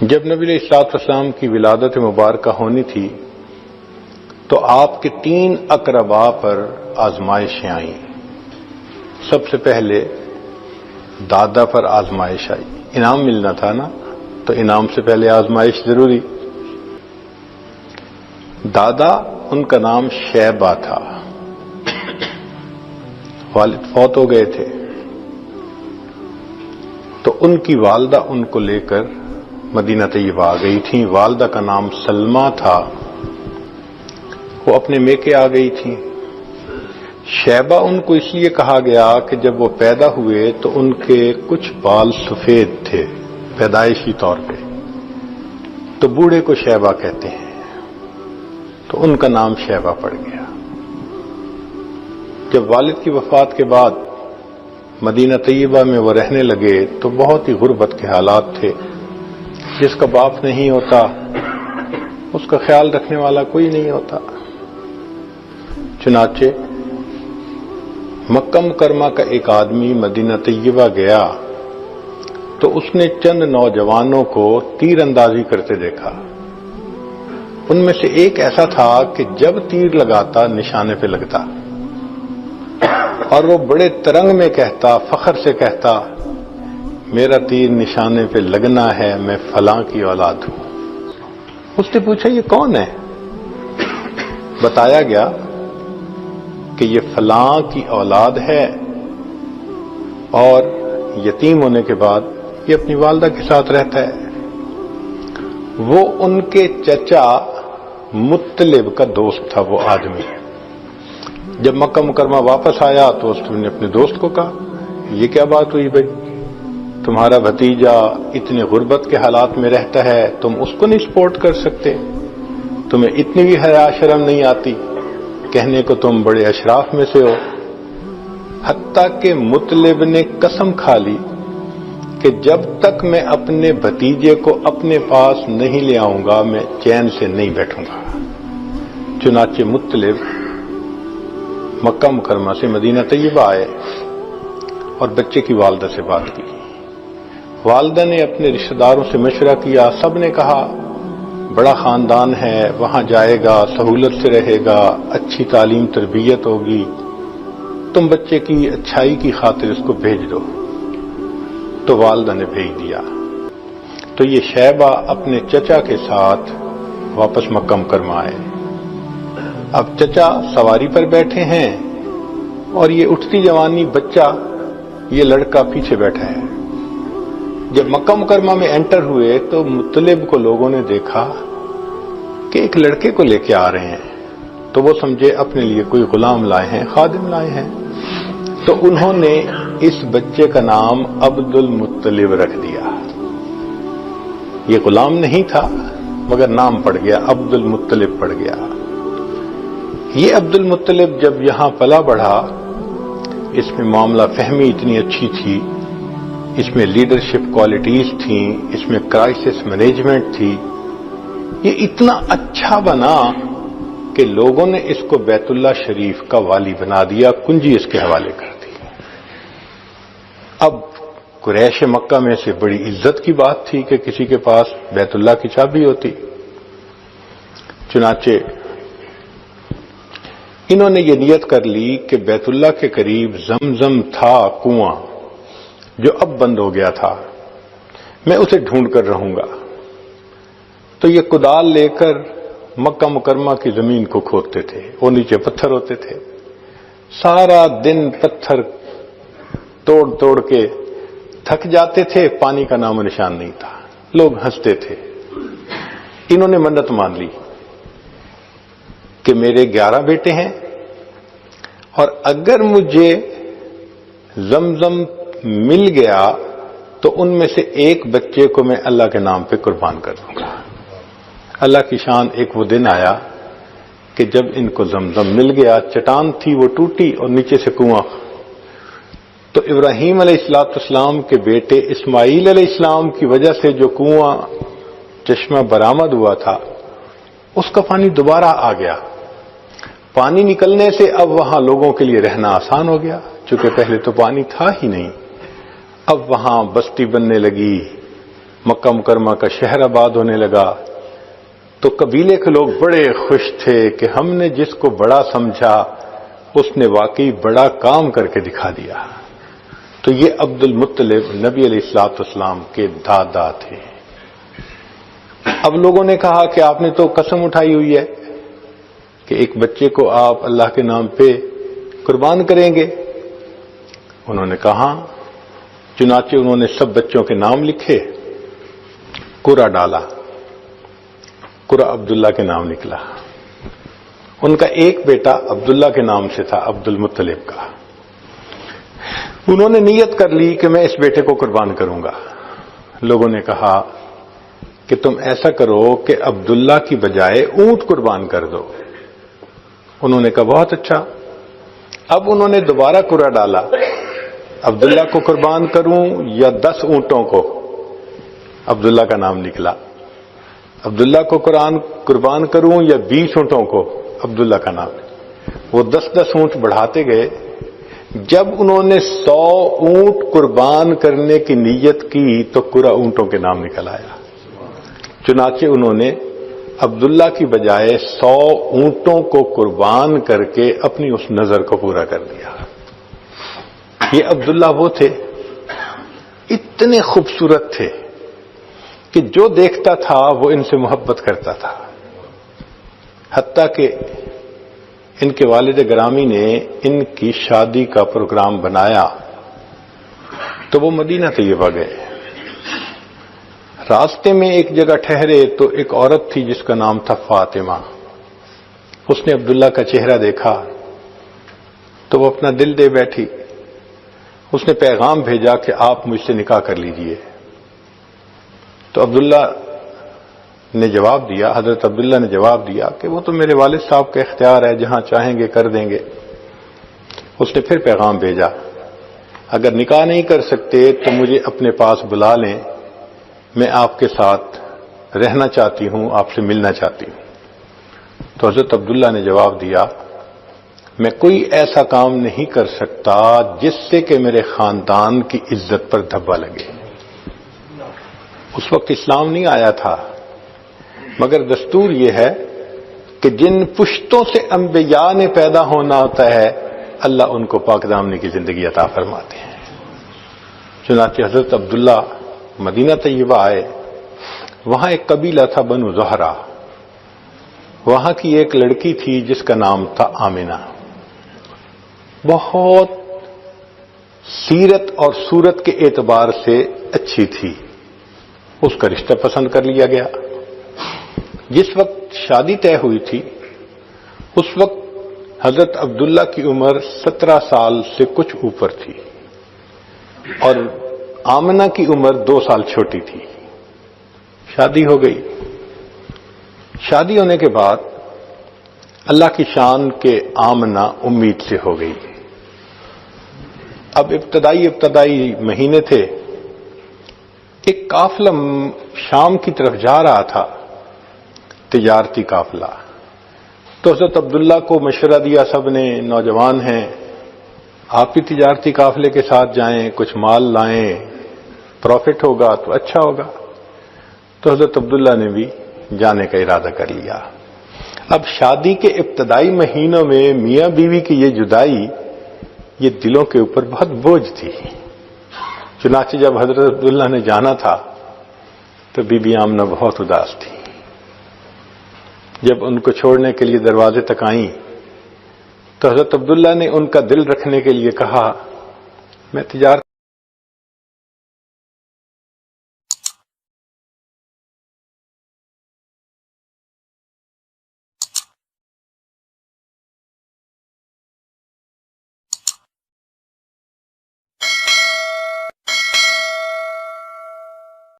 جب نبی علیہ الصلوۃ والسلام کی ولادت مبارکہ ہونی تھی تو آپ کے 3 اقرباء پر آزمائشیں آئیں۔ سب سے پہلے دادا پر آزمائش آئی، انعام ملنا تھا نا، تو انعام سے پہلے آزمائش ضروری۔ دادا ان کا نام شیبہ تھا، والد فوت ہو گئے تھے، تو ان کی والدہ ان کو لے کر مدینہ طیبہ آ گئی تھیں۔ والدہ کا نام سلمہ تھا، وہ اپنے میکے آ گئی تھیں۔ شیبہ ان کو اس لیے کہا گیا کہ جب وہ پیدا ہوئے تو ان کے کچھ بال سفید تھے پیدائشی طور پہ، تو بوڑھے کو شیبہ کہتے ہیں، تو ان کا نام شیبہ پڑ گیا۔ جب والد کی وفات کے بعد مدینہ طیبہ میں وہ رہنے لگے تو بہت ہی غربت کے حالات تھے۔ جس کا باپ نہیں ہوتا اس کا خیال رکھنے والا کوئی نہیں ہوتا۔ چنانچہ مکہ مکرمہ کا ایک آدمی مدینہ طیبہ گیا تو اس نے چند نوجوانوں کو تیر اندازی کرتے دیکھا۔ ان میں سے ایک ایسا تھا کہ جب تیر لگاتا نشانے پہ لگتا، اور وہ بڑے ترنگ میں کہتا، فخر سے کہتا، میرا تیر نشانے پہ لگنا ہے، میں فلاں کی اولاد ہوں۔ اس نے پوچھا یہ کون ہے؟ بتایا گیا کہ یہ فلاں کی اولاد ہے، اور یتیم ہونے کے بعد یہ اپنی والدہ کے ساتھ رہتا ہے۔ وہ ان کے چچا مطلب کا دوست تھا وہ آدمی۔ جب مکہ مکرمہ واپس آیا تو اس نے اپنے دوست کو کہا یہ کیا بات ہوئی بھائی، تمہارا بھتیجا اتنے غربت کے حالات میں رہتا ہے، تم اس کو نہیں سپورٹ کر سکتے، تمہیں اتنی بھی حیا شرم نہیں آتی، کہنے کو تم بڑے اشراف میں سے ہو۔ حتیٰ کہ مطلب نے قسم کھا لی کہ جب تک میں اپنے بھتیجے کو اپنے پاس نہیں لے آؤں گا میں چین سے نہیں بیٹھوں گا۔ چنانچہ مطلب مکہ مکرمہ سے مدینہ طیبہ آئے اور بچے کی والدہ سے بات کی۔ والدہ نے اپنے رشتہ داروں سے مشورہ کیا، سب نے کہا بڑا خاندان ہے، وہاں جائے گا، سہولت سے رہے گا، اچھی تعلیم تربیت ہوگی، تم بچے کی اچھائی کی خاطر اس کو بھیج دو۔ تو والدہ نے بھیج دیا۔ تو یہ شیبہ اپنے چچا کے ساتھ واپس مکہ مکرمہ آئے۔ اب چچا سواری پر بیٹھے ہیں اور یہ اٹھتی جوانی بچہ، یہ لڑکا پیچھے بیٹھا ہے۔ جب مکہ مکرمہ میں انٹر ہوئے تو مطلب کو لوگوں نے دیکھا کہ ایک لڑکے کو لے کے آ رہے ہیں، تو وہ سمجھے اپنے لیے کوئی غلام لائے ہیں، خادم لائے ہیں، تو انہوں نے اس بچے کا نام عبد المطلب رکھ دیا۔ یہ غلام نہیں تھا مگر نام پڑ گیا، عبد المطلب پڑ گیا۔ یہ عبد المطلب جب یہاں پلا بڑھا، اس میں معاملہ فہمی اتنی اچھی تھی، اس میں لیڈرشپ کوالٹیز تھیں، اس میں کرائسس مینجمنٹ تھی، یہ اتنا اچھا بنا کہ لوگوں نے اس کو بیت اللہ شریف کا والی بنا دیا، کنجی اس کے حوالے کر دی۔ اب قریش مکہ میں سے بڑی عزت کی بات تھی کہ کسی کے پاس بیت اللہ کی چابی ہوتی۔ چنانچہ انہوں نے یہ نیت کر لی کہ بیت اللہ کے قریب زمزم تھا کنواں جو اب بند ہو گیا تھا، میں اسے ڈھونڈ کر رہوں گا۔ تو یہ کدال لے کر مکہ مکرمہ کی زمین کو کھودتے تھے، وہ نیچے پتھر ہوتے تھے، سارا دن پتھر توڑ توڑ کے تھک جاتے تھے، پانی کا نام و نشان نہیں تھا، لوگ ہنستے تھے۔ انہوں نے منت مان لی کہ میرے 11 بیٹے ہیں، اور اگر مجھے زمزم مل گیا تو ان میں سے ایک بچے کو میں اللہ کے نام پہ قربان کر دوں گا۔ اللہ کی شان، ایک وہ دن آیا کہ جب ان کو زمزم مل گیا، چٹان تھی وہ ٹوٹی اور نیچے سے کنواں، تو ابراہیم علیہ السلام کے بیٹے اسماعیل علیہ السلام کی وجہ سے جو کنواں چشمہ برآمد ہوا تھا اس کا پانی دوبارہ آ گیا۔ پانی نکلنے سے اب وہاں لوگوں کے لیے رہنا آسان ہو گیا، چونکہ پہلے تو پانی تھا ہی نہیں۔ اب وہاں بستی بننے لگی، مکہ مکرمہ کا شہر آباد ہونے لگا تو قبیلے کے لوگ بڑے خوش تھے کہ ہم نے جس کو بڑا سمجھا اس نے واقعی بڑا کام کر کے دکھا دیا. تو یہ عبد المطلب نبی علیہ الصلوۃ والسلام کے دادا تھے. اب لوگوں نے کہا کہ آپ نے تو قسم اٹھائی ہوئی ہے کہ ایک بچے کو آپ اللہ کے نام پہ قربان کریں گے. انہوں نے کہا. چنانچہ انہوں نے سب بچوں کے نام لکھے, قرعہ ڈالا. قرعہ عبداللہ کے نام نکلا. ان کا ایک بیٹا عبداللہ کے نام سے تھا, عبد المطلب کا. انہوں نے نیت کر لی کہ میں اس بیٹے کو قربان کروں گا. لوگوں نے کہا کہ تم ایسا کرو کہ عبداللہ کی بجائے اونٹ قربان کر دو. انہوں نے کہا بہت اچھا. اب انہوں نے دوبارہ قرعہ ڈالا, عبداللہ کو قربان کروں یا 10 اونٹوں کو. عبداللہ کا نام نکلا. عبداللہ کو قربان کروں یا 20 اونٹوں کو. عبداللہ کا نام. وہ 10 اونٹ بڑھاتے گئے. جب انہوں نے 100 اونٹ قربان کرنے کی نیت کی تو قرعہ اونٹوں کے نام نکل آیا. چنانچہ انہوں نے عبداللہ کی بجائے 100 اونٹوں کو قربان کر کے اپنی اس نظر کو پورا کر دیا. یہ عبداللہ وہ تھے, اتنے خوبصورت تھے کہ جو دیکھتا تھا وہ ان سے محبت کرتا تھا. حتیٰ کہ ان کے والد گرامی نے ان کی شادی کا پروگرام بنایا تو وہ مدینہ طیبہ گئے. راستے میں ایک جگہ ٹھہرے تو ایک عورت تھی جس کا نام تھا فاطمہ. اس نے عبداللہ کا چہرہ دیکھا تو وہ اپنا دل دے بیٹھی. اس نے پیغام بھیجا کہ آپ مجھ سے نکاح کر لیجئے. تو عبداللہ نے جواب دیا, حضرت عبداللہ نے جواب دیا کہ وہ تو میرے والد صاحب کا اختیار ہے, جہاں چاہیں گے کر دیں گے. اس نے پھر پیغام بھیجا, اگر نکاح نہیں کر سکتے تو مجھے اپنے پاس بلا لیں, میں آپ کے ساتھ رہنا چاہتی ہوں, آپ سے ملنا چاہتی ہوں. تو حضرت عبداللہ نے جواب دیا, میں کوئی ایسا کام نہیں کر سکتا جس سے کہ میرے خاندان کی عزت پر دھبا لگے. اس وقت اسلام نہیں آیا تھا, مگر دستور یہ ہے کہ جن پشتوں سے انبیاء نے پیدا ہونا ہوتا ہے اللہ ان کو پاک دامنی کی زندگی عطا فرماتے ہیں. چنانچہ حضرت عبداللہ مدینہ طیبہ آئے. وہاں ایک قبیلہ تھا بنو زہرہ. وہاں کی ایک لڑکی تھی جس کا نام تھا آمنہ. بہت سیرت اور صورت کے اعتبار سے اچھی تھی. اس کا رشتہ پسند کر لیا گیا. جس وقت شادی طے ہوئی تھی اس وقت حضرت عبداللہ کی عمر 17 سال سے کچھ اوپر تھی اور آمنہ کی عمر 2 سال چھوٹی تھی. شادی ہو گئی. شادی ہونے کے بعد اللہ کی شان کے آمنہ امید سے ہو گئی. اب ابتدائی مہینے تھے. ایک قافلہ شام کی طرف جا رہا تھا, تجارتی قافلہ. تو حضرت عبداللہ کو مشورہ دیا سب نے, نوجوان ہیں, آپ بھی تجارتی قافلے کے ساتھ جائیں, کچھ مال لائیں, پروفٹ ہوگا تو اچھا ہوگا. تو حضرت عبداللہ نے بھی جانے کا ارادہ کر لیا. اب شادی کے ابتدائی مہینوں میں میاں بیوی کی یہ جدائی یہ دلوں کے اوپر بہت بوجھ تھی. چنانچہ جب حضرت عبداللہ نے جانا تھا تو بی بی آمنہ بہت اداس تھی. جب ان کو چھوڑنے کے لیے دروازے تک آئیں تو حضرت عبداللہ نے ان کا دل رکھنے کے لیے کہا, میں تجارت